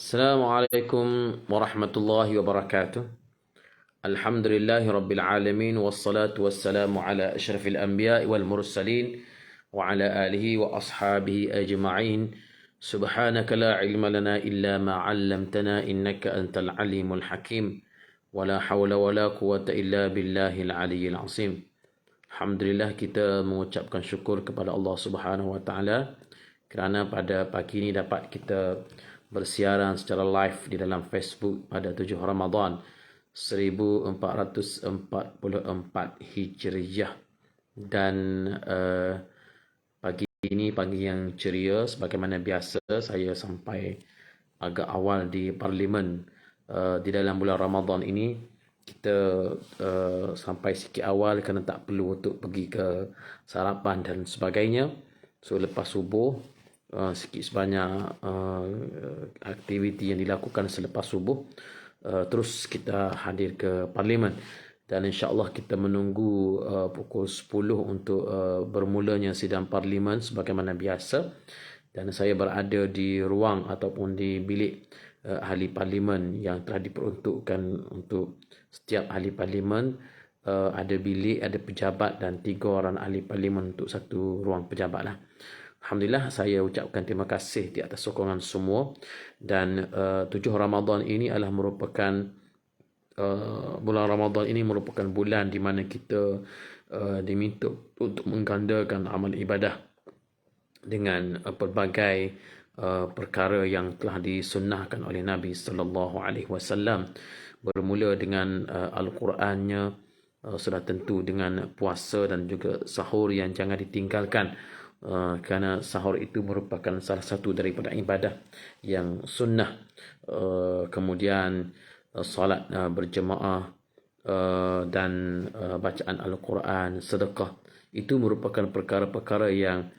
السلام عليكم ورحمة الله وبركاته. الحمد لله رب العالمين والصلاة والسلام على أشرف الأنبياء والمرسلين وعلى آله وأصحابه أجمعين. سبحانك لا علم لنا إلا ما علمتنا إنك أنت العليم الحكيم ولا حول ولا قوة إلا بالله العلي العظيم. Alhamdulillah, kita mengucapkan syukur kepada Allah Subhanahu Wa Taala kerana pada pagi ini dapat kita bersiaran secara live di dalam Facebook pada 7 Ramadan 1444 Hijriah. Dan pagi ini pagi yang ceria. Sebagaimana biasa, saya sampai agak awal di Parlimen di dalam bulan Ramadan ini. Kita sampai sikit awal kerana tak perlu untuk pergi ke sarapan dan sebagainya. So lepas subuh, sikit sebanyak aktiviti yang dilakukan selepas subuh, terus kita hadir ke Parlimen. Dan insya-Allah kita menunggu pukul 10 untuk bermulanya sidang Parlimen sebagaimana biasa. Dan saya berada di ruang ataupun di bilik ahli parlimen yang telah diperuntukkan untuk setiap ahli parlimen. Ada bilik, ada pejabat dan 3 orang ahli parlimen untuk satu ruang pejabat lah. Alhamdulillah, saya ucapkan terima kasih di atas sokongan semua. Dan 7 Ramadan ini adalah merupakan bulan Ramadan ini merupakan bulan di mana kita diminta untuk menggandakan amal ibadah dengan pelbagai perkara yang telah disunnahkan oleh Nabi sallallahu alaihi wasallam, bermula dengan Al-Qurannya, sudah tentu dengan puasa dan juga sahur yang jangan ditinggalkan, kerana sahur itu merupakan salah satu daripada ibadah yang sunnah. Kemudian solat berjemaah dan bacaan Al-Quran, sedekah, itu merupakan perkara-perkara yang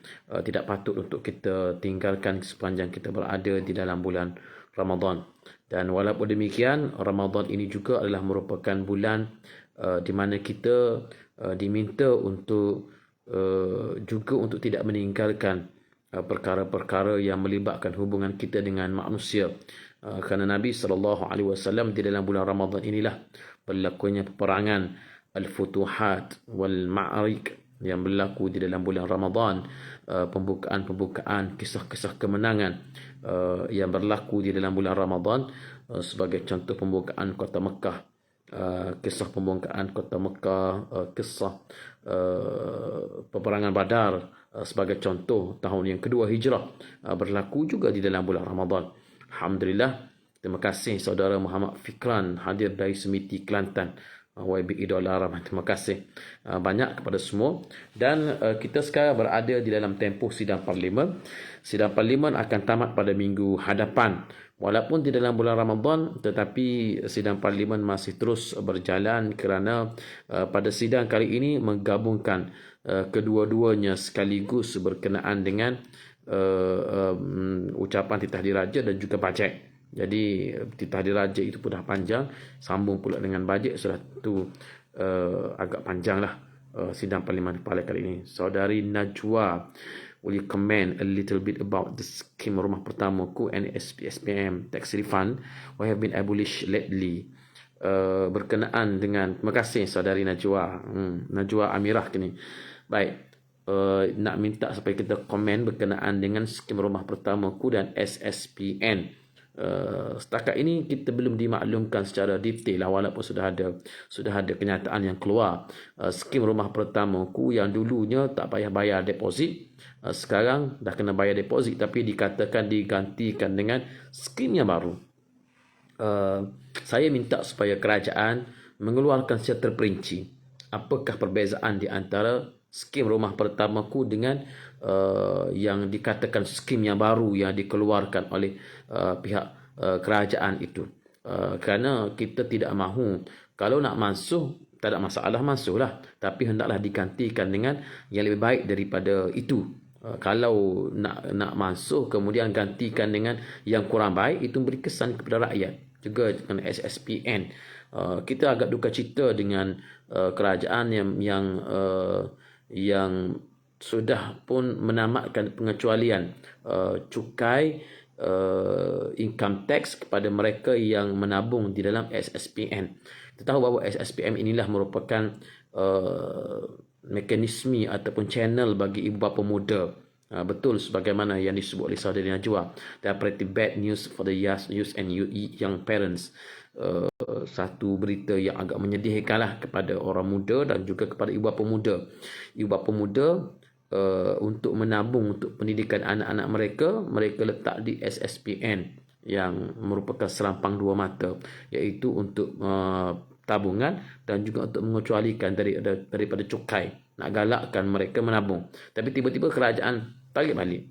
tidak patut untuk kita tinggalkan sepanjang kita berada di dalam bulan Ramadan. Dan walaupun demikian, Ramadan ini juga adalah merupakan bulan di mana kita diminta untuk juga untuk tidak meninggalkan perkara-perkara yang melibatkan hubungan kita dengan manusia. Kerana Nabi SAW di dalam bulan Ramadan inilah berlakunya peperangan Al-Futuhat wal-Ma'arik yang berlaku di dalam bulan Ramadan, pembukaan-pembukaan, kisah-kisah kemenangan yang berlaku di dalam bulan Ramadan. Sebagai contoh, pembukaan kota Mekah, kisah pembukaan kota Mekah, kisah peperangan Badar sebagai contoh tahun yang kedua Hijrah, berlaku juga di dalam bulan Ramadan. Alhamdulillah, terima kasih saudara Muhammad Fikran hadir dari Semiti, Kelantan. YB Idola Rahman, terima kasih banyak kepada semua. Dan kita sekarang berada di dalam tempoh sidang parlimen. Sidang parlimen akan tamat pada minggu hadapan. Walaupun di dalam bulan Ramadan, tetapi sidang parlimen masih terus berjalan kerana pada sidang kali ini menggabungkan kedua-duanya sekaligus berkenaan dengan ucapan titah diraja dan juga bajet. Jadi titah diraja itu pun dah panjang, sambung pula dengan bajet, sudah tu agak panjang lah sidang parlimen pada kali ini. Saudari Najwa, will you comment a little bit about the scheme rumah pertamaku and SPM tax refund what have been abolished lately? Berkenaan dengan, terima kasih saudari Najwa, Najwa Amirah kini. Baik, nak minta supaya kita komen berkenaan dengan skim rumah pertamaku dan SSPN. Setakat ini kita belum dimaklumkan secara detail lah, walaupun sudah ada kenyataan yang keluar. Skim rumah pertamaku yang dulunya tak payah bayar deposit, sekarang dah kena bayar deposit, tapi dikatakan digantikan dengan skim yang baru. Saya minta supaya kerajaan mengeluarkan secara terperinci apakah perbezaan di antara skim rumah pertamaku dengan yang dikatakan skim yang baru yang dikeluarkan oleh pihak kerajaan itu. Kerana kita tidak mahu, kalau nak masuk tak ada masalah, masuklah, tapi hendaklah digantikan dengan yang lebih baik daripada itu. Kalau nak masuk kemudian gantikan dengan yang kurang baik, itu beri kesan kepada rakyat. Juga dengan SSPN, kita agak duka cita dengan kerajaan yang sudah pun menamatkan pengecualian cukai income tax kepada mereka yang menabung di dalam SSPN. Kita tahu bahawa SSPN inilah merupakan mekanisme ataupun channel bagi ibu bapa muda. Betul sebagaimana yang disebut oleh Saudari Najwa. They are pretty bad news for the youth and young parents. Satu berita yang agak menyedihkanlah kepada orang muda dan juga kepada ibu bapa muda. Ibu bapa muda untuk menabung untuk pendidikan anak-anak mereka letak di SSPN yang merupakan serampang dua mata, iaitu untuk tabungan dan juga untuk mengecualikan daripada cukai, nak galakkan mereka menabung. Tapi tiba-tiba kerajaan tarik balik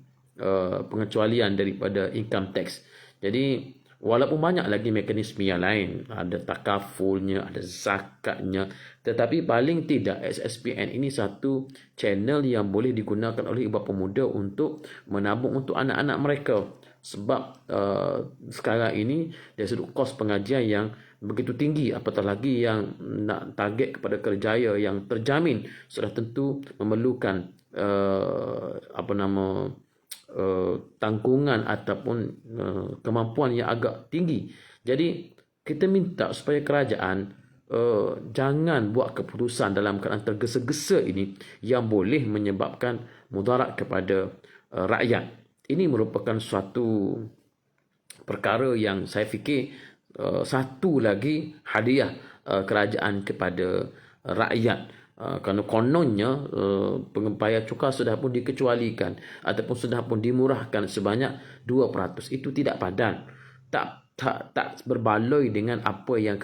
pengecualian daripada income tax. Jadi walaupun banyak lagi mekanisme yang lain, ada takafulnya, ada zakatnya, tetapi paling tidak SSPN ini satu channel yang boleh digunakan oleh ibu bapa muda untuk menabung untuk anak-anak mereka. Sebab sekarang ini dari sudut kos pengajian yang begitu tinggi, apatah lagi yang nak target kepada kerjaya yang terjamin, sudah tentu memerlukan tanggungan ataupun kemampuan yang agak tinggi. Jadi kita minta supaya kerajaan jangan buat keputusan dalam keadaan tergesa-gesa ini yang boleh menyebabkan mudarat kepada rakyat. Ini merupakan suatu perkara yang saya fikir satu lagi hadiah kerajaan kepada rakyat. Kerana kononnya pengbayar cukai sudah pun dikecualikan ataupun sudah pun dimurahkan sebanyak 2%. Itu tidak padan, tak berbaloi dengan apa yang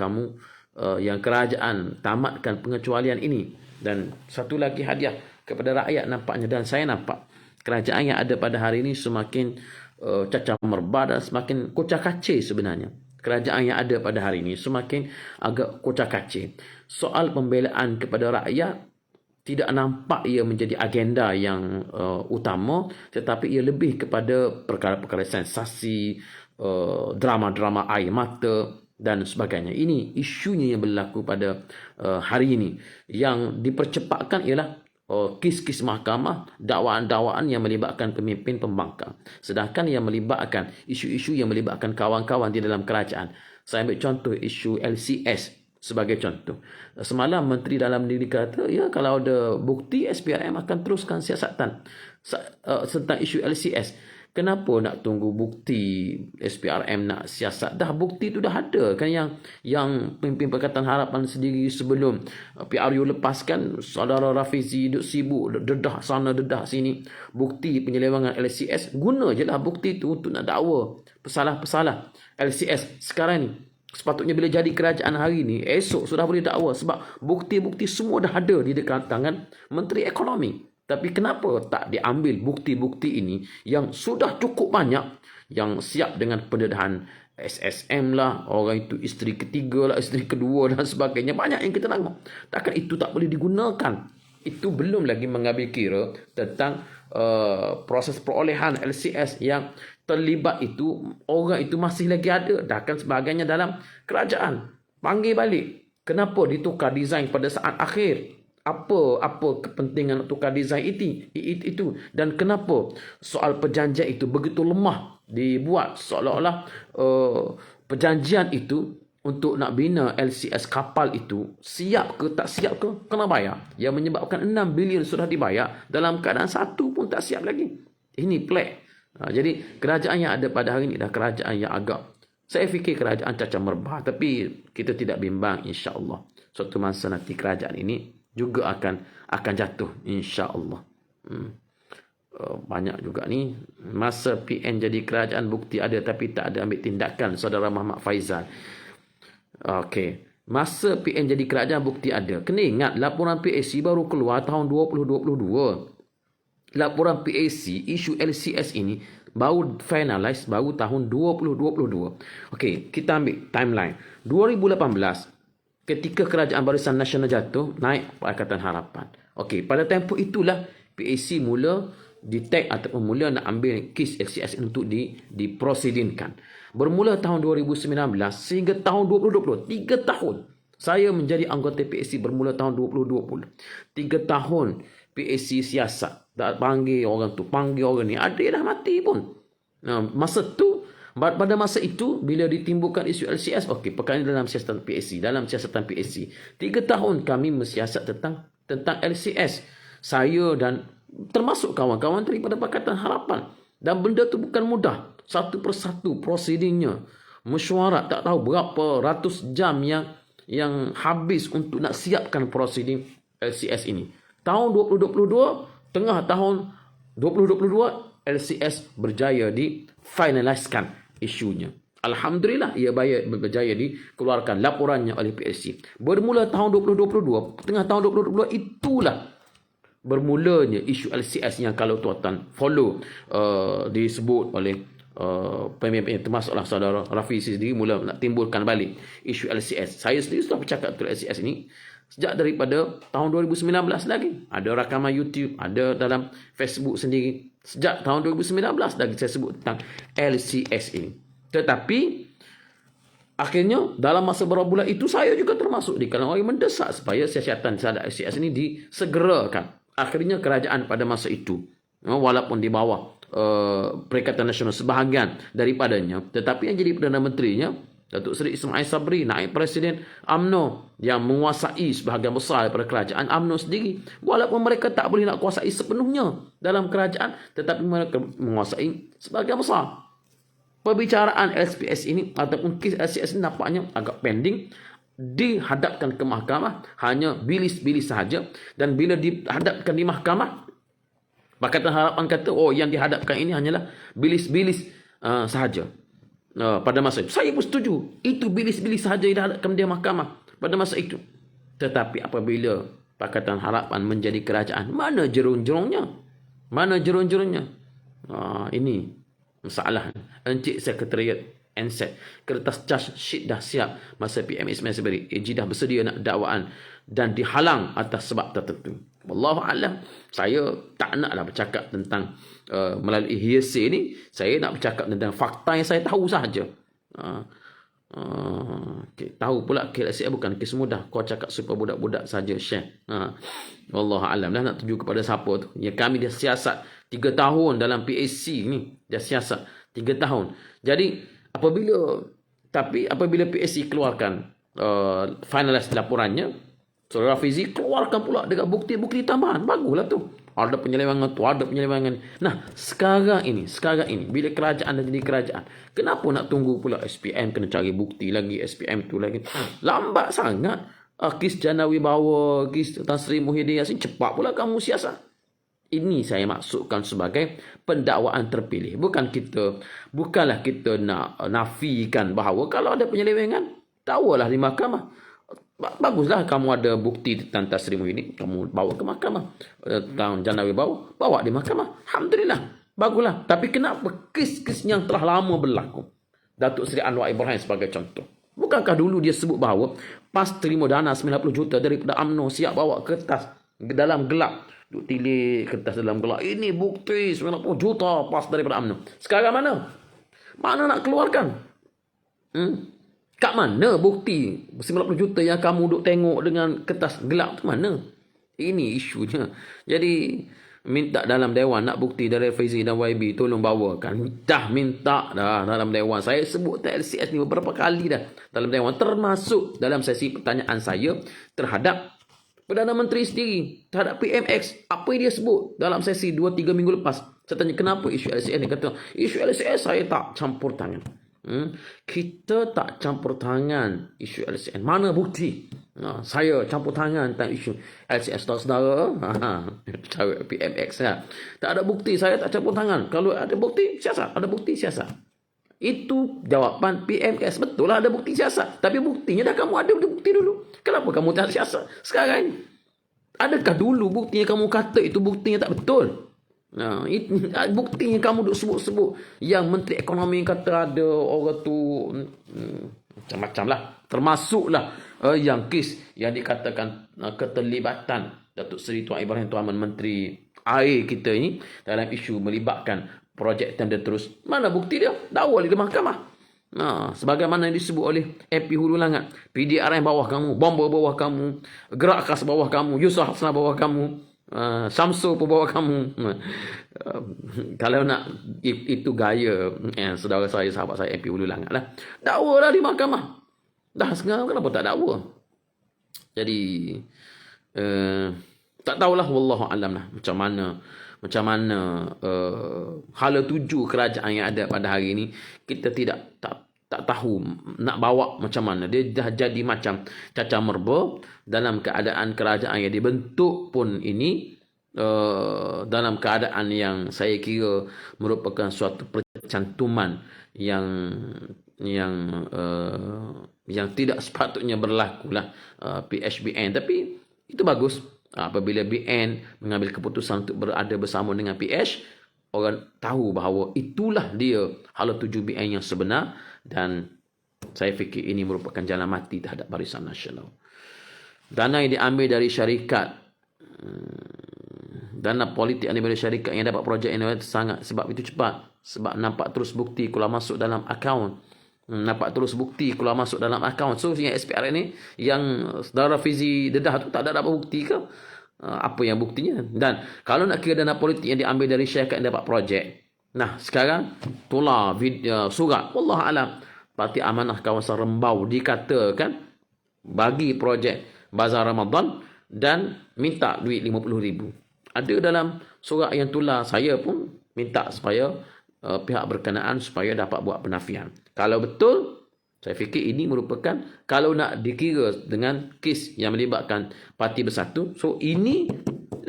yang kerajaan tamatkan pengecualian ini. Dan satu lagi hadiah kepada rakyat nampaknya, dan saya nampak kerajaan yang ada pada hari ini semakin cacah merbah dan semakin kocak-kacir sebenarnya. Kerajaan yang ada pada hari ini semakin agak kocak-kacir. Soal pembelaan kepada rakyat tidak nampak ia menjadi agenda yang utama, tetapi ia lebih kepada perkara-perkara sensasi, drama-drama air mata dan sebagainya. Ini isunya yang berlaku pada hari ini. Yang dipercepatkan ialah kes-kes mahkamah, dakwaan-dakwaan yang melibatkan pemimpin pembangkang. Sedangkan yang melibatkan isu-isu yang melibatkan kawan-kawan di dalam kerajaan. Saya ambil contoh isu LCS sebagai contoh. Semalam Menteri Dalam Negeri kata, ya, kalau ada bukti SPRM akan teruskan siasatan tentang isu LCS. Kenapa nak tunggu bukti SPRM nak siasat? Dah bukti tu dah ada kan, yang pemimpin Pakatan Harapan sendiri sebelum PRU lepaskan, saudara Rafizi duduk sibuk dedah sana dedah sini bukti penyelewengan LCS. Guna je lah bukti tu untuk nak dakwa pesalah-pesalah LCS. Sekarang ni sepatutnya bila jadi kerajaan hari ni, esok sudah boleh dakwa sebab bukti-bukti semua dah ada di dekat tangan Menteri Ekonomi. Tapi kenapa tak diambil bukti-bukti ini yang sudah cukup banyak, yang siap dengan pendedahan SSM lah, orang itu isteri ketiga lah, isteri kedua dan sebagainya. Banyak yang kita tengok. Takkan itu tak boleh digunakan? Itu belum lagi mengambil kira tentang proses perolehan LCS yang terlibat itu, orang itu masih lagi ada. Bahkan sebagainya dalam kerajaan. Panggil balik. Kenapa ditukar desain pada saat akhir? Apa kepentingan untuk tukar desain itu, dan kenapa soal perjanjian itu begitu lemah dibuat, seolah-olah perjanjian itu untuk nak bina LCS kapal itu siap ke tak siap ke kena bayar, yang menyebabkan 6 bilion sudah dibayar dalam keadaan satu pun tak siap lagi. Ini pelik. Jadi kerajaan yang ada pada hari ini dah kerajaan yang agak, saya fikir kerajaan cacah merbah, tapi kita tidak bimbang, insya-Allah suatu masa nanti kerajaan ini juga akan jatuh, insya-Allah. Banyak juga ni masa PN jadi kerajaan, bukti ada tapi tak ada ambil tindakan, saudara Muhammad Faizal. Okey, masa PN jadi kerajaan bukti ada. Kena ingat laporan PAC baru keluar tahun 2022. Laporan PAC isu LCS ini baru finalize baru tahun 2022. Okey, kita ambil timeline. 2018 ketika Kerajaan Barisan Nasional jatuh, naik Pakatan Harapan. Okey, pada tempoh itulah PAC mula detect ataupun mula nak ambil kes LCS untuk diprosidinkan. Bermula tahun 2019 sehingga tahun 2020, 3 tahun. Saya menjadi anggota PAC bermula tahun 2020. 3 tahun PAC siasat. Tak panggil orang tu, panggil orang ni. Ada dah mati pun. Masa tu, pada masa itu bila ditimbulkan isu LCS, okey, perkara ini dalam siasatan PSC, 3 tahun kami mensiasat tentang LCS. Saya dan termasuk kawan-kawan daripada Pakatan Harapan, dan benda tu bukan mudah. Satu persatu prosedurnya, mesyuarat tak tahu berapa ratus jam yang habis untuk nak siapkan prosedur LCS ini. Tahun 2022, tengah tahun 2022, LCS berjaya finaliskan isunya. Alhamdulillah, ia berjaya dikeluarkan laporannya oleh PSC. Bermula tahun 2022, tengah tahun 2022, itulah bermulanya isu LCS yang kalau tuan-tuan follow disebut oleh pemimpin, termasuklah saudara Rafizi sendiri, mula nak timbulkan balik isu LCS. Saya sendiri sudah bercakap tentang LCS ini sejak daripada tahun 2019 lagi. Ada rakaman YouTube, ada dalam Facebook sendiri. Sejak tahun 2019 lagi saya sebut tentang LCS ini. Tetapi akhirnya dalam masa beberapa bulan itu, saya juga termasuk di kalangan orang mendesak supaya siasatan terhadap LCS ini disegerakan. Akhirnya kerajaan pada masa itu, walaupun di bawah Perikatan Nasional sebahagian daripadanya, tetapi yang jadi Perdana Menterinya Datuk Seri Ismail Sabri, naib Presiden UMNO, yang menguasai sebahagian besar daripada kerajaan UMNO sendiri. Walaupun mereka tak boleh nak kuasai sepenuhnya dalam kerajaan, tetapi mereka menguasai sebahagian besar. Perbicaraan LCS ini ataupun kes LCS ini nampaknya agak pending, dihadapkan ke mahkamah, hanya bilis-bilis sahaja. Dan bila dihadapkan di mahkamah, Pakatan Harapan kata, yang dihadapkan ini hanyalah bilis-bilis sahaja. Pada masa itu saya pun setuju, itu bilis-bilis sahaja yang dihadapkan di mahkamah pada masa itu. Tetapi apabila Pakatan Harapan menjadi kerajaan, mana jerung-jerungnya? Ini masalah. Encik Sekretariat NSET, kertas charge sheet dah siap masa PM Ismail Sabri. AG dah bersedia nak dakwaan dan dihalang atas sebab tertentu. Wallahu alam. Saya tak naklah bercakap tentang melalui hearsay ni. Saya nak bercakap tentang fakta yang saya tahu sahaja. Tahu pula KLCS bukan kes mudah. Kau cakap supaya budak-budak saja share. Wallahu alam lah nak tuju kepada siapa tu. Ya, kami dah siasat 3 tahun dalam PSC ni. Dah siasat 3 tahun. Jadi apabila PSC keluarkan finalize laporannya, Saudara Rafizi keluarkan pula dengan bukti-bukti tambahan. Baguslah tu. Ada penyelewengan tu, ada penyelewengan. Nah, sekarang ini bila kerajaan dah jadi kerajaan, kenapa nak tunggu pula SPM kena cari bukti lagi, SPM tu lagi? Lambat sangat. Kes Jana Wibawa, kes Tan Sri Muhyiddin Yassin, cepat pula kamu siasat. Ini saya maksudkan sebagai pendakwaan terpilih. Bukanlah kita nak nafikan bahawa kalau ada penyelewengan, tawalah di mahkamah. Baguslah kamu ada bukti tentang Tan Sri Muhyiddin, kamu bawa ke mahkamah. Tentang Jana Wibawa, bawa di mahkamah. Alhamdulillah, baguslah. Tapi kenapa kes-kes yang telah lama berlaku? Datuk Seri Anwar Ibrahim sebagai contoh. Bukankah dulu dia sebut bahawa PAS terima dana 90 juta daripada UMNO, siap bawa kertas dalam gelap. Duk tilik kertas dalam gelap. Ini bukti 90 juta PAS daripada UMNO. Sekarang mana? Mana nak keluarkan? Kat mana bukti 90 juta yang kamu duk tengok dengan kertas gelap tu mana? Ini isunya. Jadi minta dalam dewan nak bukti dari Faizi dan YB, tolong bawakan. Dah minta dah dalam dewan. Saya sebut LCS ni beberapa kali dah dalam dewan, termasuk dalam sesi pertanyaan saya terhadap Perdana Menteri sendiri, terhadap PMX. Apa yang dia sebut dalam sesi 2-3 minggu lepas. Saya tanya kenapa isu LCS ni. Kata isu LCS saya tak campur tangan. Kita tak campur tangan isu LCS. Mana bukti? Saya campur tangan tentang isu LCS, saudara. Cara PMX lah. Tak ada bukti, saya tak campur tangan. Kalau ada bukti, siasat. Ada bukti, siasat. Itu jawapan PMS. Betul lah ada bukti siasat. Tapi buktinya dah kamu ada bukti dulu. Kenapa kamu tak siasat sekarang ni? Adakah dulu buktinya kamu kata itu buktinya tak betul? Buktinya kamu duk sebut-sebut yang Menteri Ekonomi kata ada orang tu macam-macam lah. Termasuklah yang kes yang dikatakan keterlibatan Datuk Seri Tuan Ibrahim Tuan Menteri Air kita ini dalam isu melibatkan projek tender terus. Mana bukti dia? Dakwa di mahkamah. Sebagaimana yang disebut oleh MP Hulu Langat, PDRM bawah kamu, Bomba bawah kamu, Gerak Khas bawah kamu, Yusof Hasna bawah kamu. Syamsul pun bawa kamu. Kalau nak itu gaya saudara saya, sahabat saya MP Ulu Langat lah. Dakwa lah di mahkamah. Dah sekarang kenapa tak dakwa? Jadi tak tahulah, wallahu alam lah macam mana hala tuju kerajaan yang ada pada hari ini. Kita tak tahu nak bawa macam mana. Dia dah jadi macam cacah merba dalam keadaan kerajaan yang dibentuk pun ini dalam keadaan yang saya kira merupakan suatu percantuman yang tidak sepatutnya berlaku lah, PHBN. Tapi itu bagus apabila BN mengambil keputusan untuk berada bersama dengan PH. Orang tahu bahawa itulah dia hala tuju BN yang sebenar, dan saya fikir ini merupakan jalan mati terhadap Barisan Nasional. Dana yang diambil dari syarikat, dana politik yang diambil dari syarikat yang dapat projek ini sangat, sebab itu cepat, sebab nampak terus bukti keluar masuk dalam akaun. So yang SPR ini, yang saudara Fizi Dedah tu tak ada dapat bukti ke? Apa yang buktinya? Dan kalau nak kira dana politik yang diambil dari syarikat yang dapat projek, nah sekarang tular surat, wallahu alam, Parti Amanah Kawasan Rembau dikatakan bagi projek Bazar Ramadan dan minta duit 50,000. Ada dalam surat yang tular, saya pun minta supaya pihak berkenaan supaya dapat buat penafian. Kalau betul, saya fikir ini merupakan, kalau nak dikira dengan kes yang melibatkan Parti Bersatu, so ini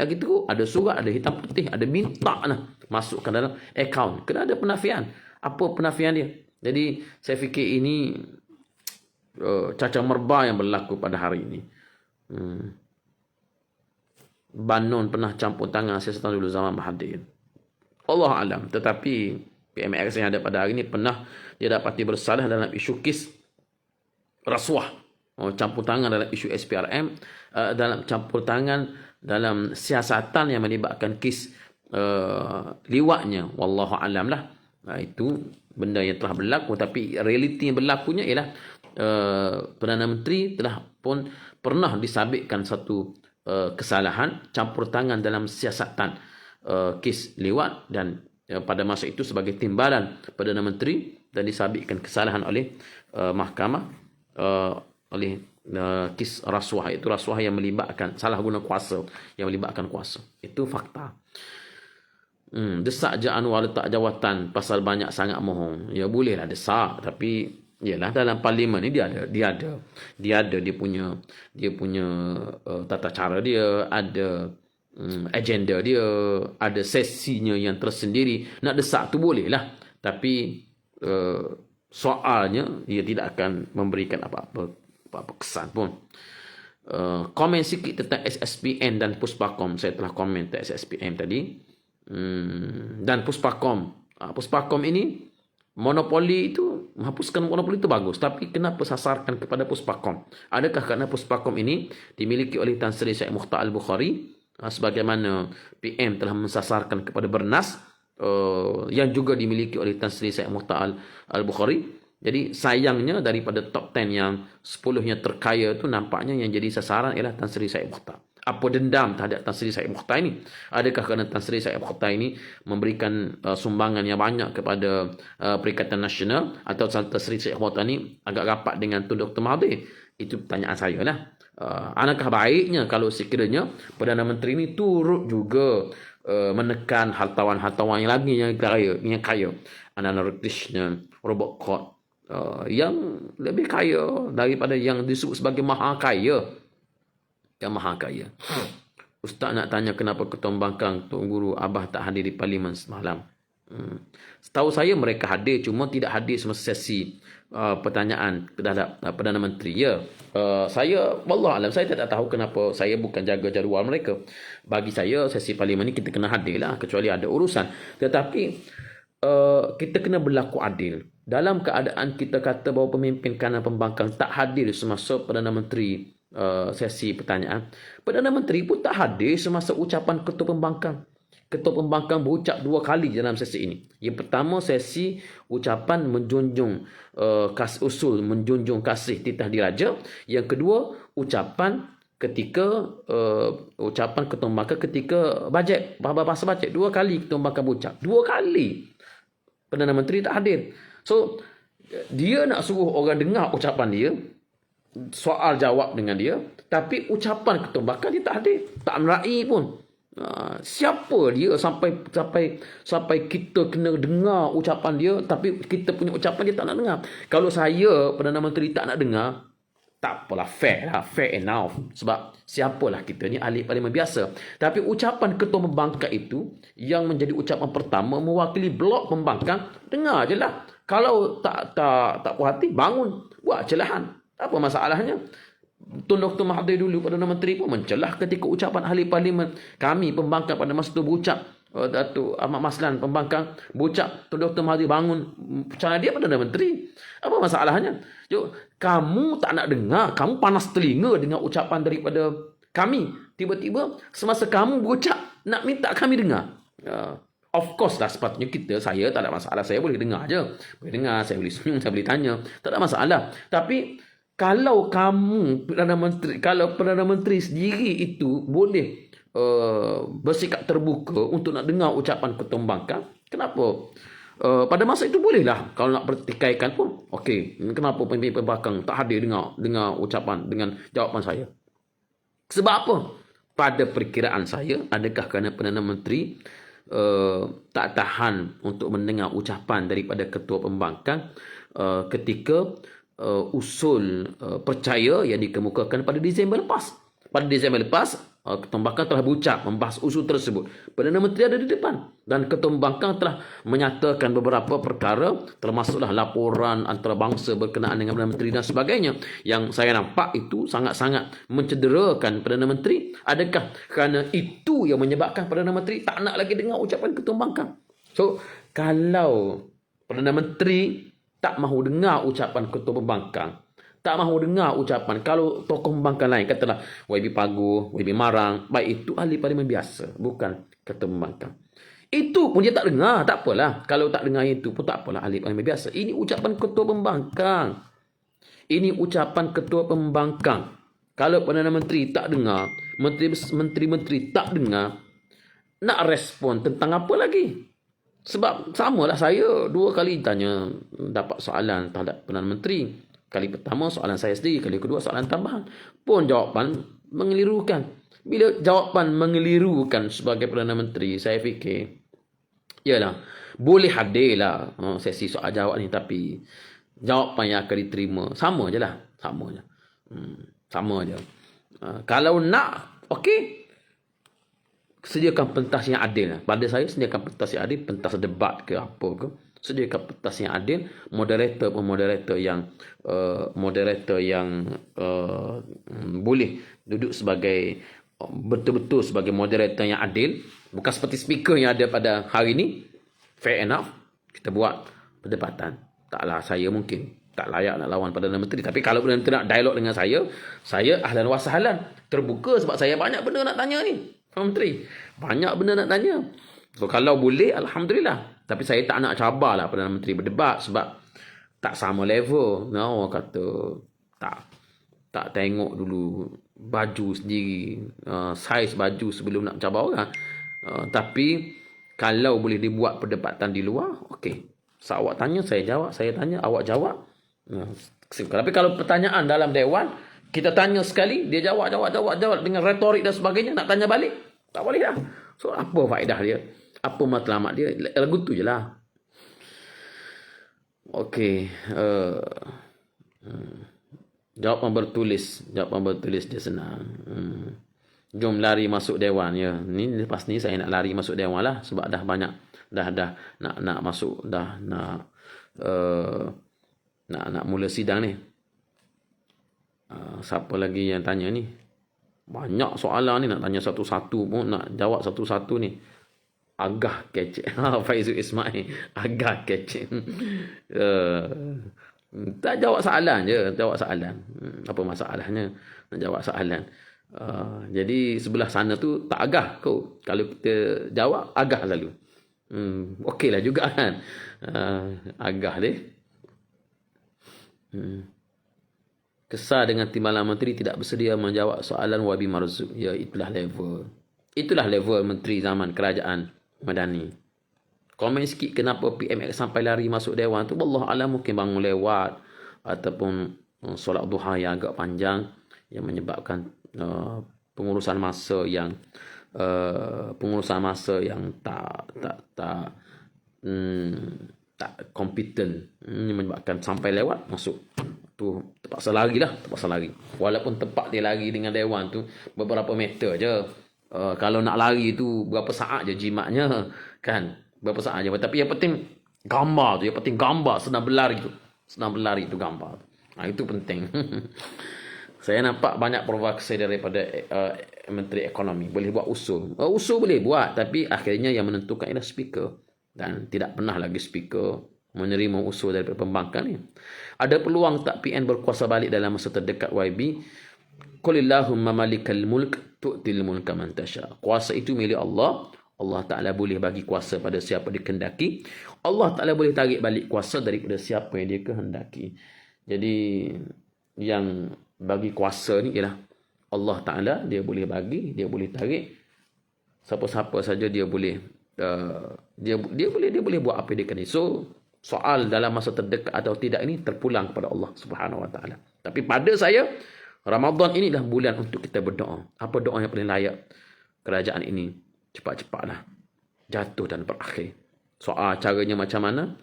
lagi teruk, ada surat, ada hitam putih, ada minta lah masukkan dalam akaun. Kena ada penafian. Apa penafian dia? Jadi saya fikir ini cacar merba yang berlaku pada hari ini. Banon pernah campur tangan siasatan dulu zaman Mahathir. Allah alam. Tetapi PMX yang ada pada hari ini pernah dia dapati bersalah dalam isu kes rasuah, campur tangan dalam isu SPRM, dalam campur tangan dalam siasatan yang melibatkan kes liwatnya. Wallahu alam lah. Itu benda yang telah berlaku, tapi realiti yang berlakunya ialah Perdana Menteri telah pun pernah disabitkan satu kesalahan campur tangan dalam siasatan kes liwat, dan pada masa itu sebagai timbalan Perdana Menteri, dan disabitkan kesalahan oleh mahkamah oleh kes rasuah. Itu rasuah yang melibatkan salah guna kuasa, yang melibatkan kuasa. Itu fakta. Desak je Anwar letak jawatan pasal banyak sangat mohon. Ya bolehlah desak, tapi yalah dalam parlimen ni dia ada dia punya tata cara dia, ada agenda dia, ada sesinya yang tersendiri. Nak desak tu boleh lah, tapi soalnya dia tidak akan memberikan apa-apa kesan pun. Komen sikit tentang SSPN dan Puspakom. Saya telah komen tentang SSPN tadi, dan Puspakom. Puspakom ini monopoli itu, menghapuskan monopoli itu bagus, tapi kenapa sasarkan kepada Puspakom? Adakah kerana Puspakom ini dimiliki oleh Tan Sri Syed Mukhtar Al-Bukhari, sebagaimana PM telah mensasarkan kepada Bernas, yang juga dimiliki oleh Tan Sri Syed Mukhtar Al-Bukhari. Jadi sayangnya daripada top 10 yang 10-nya terkaya tu, nampaknya yang jadi sasaran ialah Tan Sri Syed Mukhtar. Apa dendam terhadap Tan Sri Syed Mukhtar ini? Adakah kerana Tan Sri Syed Mukhtar ini memberikan sumbangan yang banyak kepada Perikatan Nasional, atau Tan Sri Syed Mukhtar ini agak rapat dengan Tun Dr. Mahathir? Itu pertanyaan saya lah. Adakah baiknya kalau sekiranya Perdana Menteri ini turut juga menekan hartawan-hartawan yang lagi yang kaya, Ananda Krishna, Robert Koch, yang lebih kaya daripada yang disebut sebagai maha kaya. Yang maha kaya. Ustaz nak tanya kenapa Ketua Pembangkang Tok Guru Abah tak hadir di parlimen semalam. Setahu saya mereka hadir, cuma tidak hadir semasa sesi pertanyaan terhadap Perdana Menteri. Ya, saya wallah alam, saya tidak tahu kenapa. Saya bukan jaga jadual mereka. Bagi saya sesi parlimen ni kita kena hadir lah, kecuali ada urusan. Tetapi kita kena berlaku adil. Dalam keadaan kita kata bahawa pemimpin kanan pembangkang tak hadir semasa Perdana Menteri sesi pertanyaan, Perdana Menteri pun tak hadir semasa ucapan Ketua Pembangkang. Ketua Pembangkang berucap 2 kali dalam sesi ini. Yang pertama, sesi ucapan menjunjung usul menjunjung kasih titah diraja. Yang kedua, ucapan ketika ucapan Ketua Pembangkang ketika bajet, bahasa bajet. 2 kali Ketua Pembangkang berucap. 2 kali. Perdana Menteri tak hadir. So, dia nak suruh orang dengar ucapan dia, soal jawab dengan dia, tapi ucapan Ketua Pembangkang dia tak hadir. Tak merai pun. Siapa dia sampai kita kena dengar ucapan dia, tapi kita punya ucapan dia tak nak dengar. Kalau saya Perdana Menteri tak nak dengar, tak apalah, fair enough. Sebab siapalah kita ni, ahli parlimen biasa. Tapi ucapan Ketua Pembangkang itu yang menjadi ucapan pertama mewakili blok pembangkang, dengar je lah. Kalau tak puas hati, bangun, buat celahan. Apa masalahnya? Tun Dr. Mahathir dulu, Perdana Menteri pun mencelah ketika ucapan ahli parlimen. Kami pembangkang pada masa itu berucap, Datuk Ahmad Maslan pembangkang berucap, Tun Dr. Mahathir bangun, cara dia Perdana Menteri. Apa masalahnya? Kamu tak nak dengar, kamu panas telinga dengan ucapan daripada kami. Tiba-tiba semasa kamu berucap, nak minta kami dengar. Of course lah, sepatutnya saya tak ada masalah. Saya boleh dengar je. Boleh dengar, saya boleh senyum, saya boleh tanya. Tak ada masalah. Tapi kalau Perdana Menteri sendiri itu boleh bersikap terbuka untuk nak dengar ucapan Ketua Pembangkang, kenapa? Pada masa itu bolehlah. Kalau nak pertikaikan pun, okey. Kenapa pemimpin pembangkang tak hadir dengar ucapan dengan jawapan saya? Sebab apa? Pada perkiraan saya, adakah kerana Perdana Menteri tak tahan untuk mendengar ucapan daripada Ketua Pembangkang ketika usul percaya yang dikemukakan pada Disember lepas. Pada Disember lepas, Ketua Pembangkang telah berucap membahas usul tersebut. Perdana Menteri ada di depan dan Ketua Pembangkang telah menyatakan beberapa perkara, termasuklah laporan antarabangsa berkenaan dengan Perdana Menteri dan sebagainya, yang saya nampak itu sangat-sangat mencederakan Perdana Menteri. Adakah kerana itu yang menyebabkan Perdana Menteri tak nak lagi dengar ucapan Ketua Pembangkang? So, kalau Perdana Menteri tak mahu dengar ucapan Ketua Pembangkang, tak mahu dengar ucapan, kalau tokoh pembangkang lain, katalah YB Pagu, YB Marang, baik itu ahli parlimen biasa, bukan Ketua Pembangkang, itu pun dia tak dengar, tak apalah. Kalau tak dengar itu pun tak apalah, ahli parlimen biasa. Ini ucapan Ketua Pembangkang. Ini ucapan Ketua Pembangkang. Kalau Perdana Menteri tak dengar, menteri-menteri tak dengar, nak respon tentang apa lagi? Sebab samalah saya 2 kali tanya, dapat soalan terhadap Perdana Menteri. Kali pertama soalan saya sendiri, kali kedua soalan tambahan. Pun jawapan mengelirukan. Bila jawapan mengelirukan sebagai Perdana Menteri, saya fikir, yalah, boleh hadirlah sesi soal jawab ni, tapi jawapan yang akan diterima sama je lah. Sama je. Sama je. Kalau nak, okey, sediakan pentas yang adil. Pada saya, sediakan pentas yang adil, pentas debat ke apa ke. Sediakan pentas yang adil, moderator yang boleh duduk sebagai betul-betul sebagai moderator yang adil, bukan seperti speaker yang ada pada hari ini. Fair enough, kita buat perdebatan. Taklah, saya mungkin tak layak nak lawan Perdana Menteri, tapi kalau Perdana Menteri nak dialog dengan saya ahlan wa sahlan, terbuka, sebab saya banyak benda nak tanya ni Perdana Menteri, banyak benda nak tanya. So, kalau boleh, alhamdulillah. Tapi saya tak nak cabarlah Perdana Menteri berdebat, sebab tak sama level. Orang kata tak tengok dulu baju sendiri, saiz baju sebelum nak cabar orang. Tapi kalau boleh dibuat perdebatan di luar, okey. Awak tanya, saya jawab. Saya tanya, awak jawab. Tapi kalau pertanyaan dalam dewan, kita tanya sekali, dia jawab dengan retorik dan sebagainya, nak tanya balik, tak boleh dah. So, apa faedah dia? Apa matlamat dia? Lagu tu je lah. Okey. Jawapan bertulis dia senang. Jom lari masuk dewan, ya. Ni lepas ni saya nak lari masuk dewan lah, sebab dah banyak dah nak masuk, dah nak mula sidang ni. Siapa lagi yang tanya ni? Banyak soalan ni, nak tanya satu-satu pun, nak jawab satu-satu ni. Agak kecek. Faizul Ismail, agak kecek. Tak jawab soalan je, apa masalahnya nak jawab soalan? Jadi sebelah sana tu tak agah kau. Kalau kita jawab, agah lalu. Okeylah juga kan. Agah dia. Kesal dengan timbalan menteri tidak bersedia menjawab soalan Wabi Marzuk. Ya, itulah level. Itulah level menteri zaman kerajaan Madani. Komen sikit kenapa PMX sampai lari masuk dewan tu. Wallah alam mungkin bangun lewat. Ataupun solat duha yang agak panjang. Yang menyebabkan pengurusan masa yang tak kompeten, menyebabkan sampai lewat masuk tu terpaksa lari. Walaupun tempat dia lari dengan dewan tu beberapa meter je. Kalau nak lari tu berapa saat je jimatnya kan, berapa saat je. Tapi yang penting gambar tu, yang penting gambar senang berlari tu gambar. Itu penting. Saya nampak banyak provokasi daripada Menteri Ekonomi. Boleh buat usul. Usul boleh buat, tapi akhirnya yang menentukan ialah speaker. Dan tidak pernah lagi speaker menerima usul daripada pembangkang ni. Ada peluang tak PN berkuasa balik dalam masa terdekat YB? Qulillahumma malikal mulk tu'til mulka man tasha. Kuasa itu milik Allah. Allah Ta'ala boleh bagi kuasa pada siapa dia kehendaki. Allah Ta'ala boleh tarik balik kuasa daripada siapa yang dia kehendaki. Jadi yang bagi kuasa ni ialah Allah Ta'ala. Dia boleh bagi, dia boleh tarik. Siapa-siapa saja dia boleh dia boleh buat apa yang dia kena. So soal dalam masa terdekat atau tidak ini terpulang kepada Allah Subhanahu Wa Taala. Tapi pada saya Ramadan ini adalah bulan untuk kita berdoa. Apa doa yang paling layak? Kerajaan ini cepat-cepatlah jatuh dan berakhir. Soal caranya macam mana?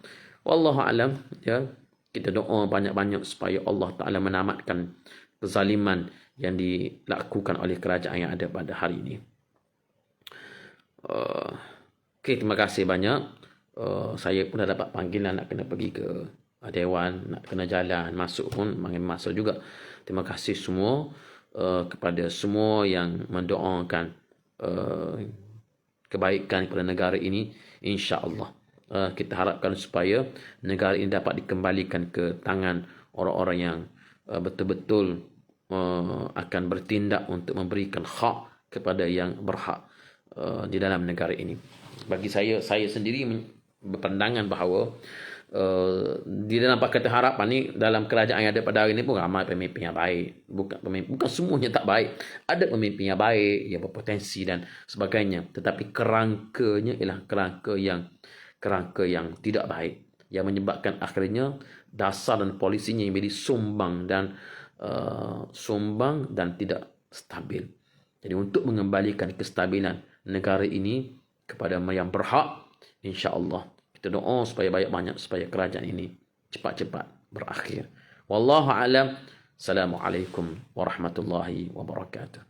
Wallahu alam, ya. Kita doa banyak-banyak supaya Allah Taala menamatkan kezaliman yang dilakukan oleh kerajaan yang ada pada hari ini. Okey, terima kasih banyak. Saya pun dah dapat panggilan nak kena pergi ke dewan, nak kena jalan, masuk pun masuk juga. Terima kasih semua kepada semua yang mendoakan kebaikan kepada negara ini. InsyaAllah kita harapkan supaya negara ini dapat dikembalikan ke tangan orang-orang yang betul-betul akan bertindak untuk memberikan hak kepada yang berhak di dalam negara ini. Bagi saya sendiri berpandangan bahawa di dalam Pakatan Harapan ni, dalam kerajaan yang ada pada hari ini pun ramai pemimpin yang baik. Bukan semuanya tak baik. Ada pemimpin yang baik, yang berpotensi dan sebagainya. Tetapi kerangkanya ialah kerangka yang tidak baik, yang menyebabkan akhirnya dasar dan polisinya yang menjadi sumbang dan tidak stabil. Jadi untuk mengembalikan kestabilan negara ini kepada yang berhak, insya-Allah kita doa supaya banyak-banyak supaya kerajaan ini cepat-cepat berakhir. Wallahu a'lam. Assalamualaikum warahmatullahi wabarakatuh.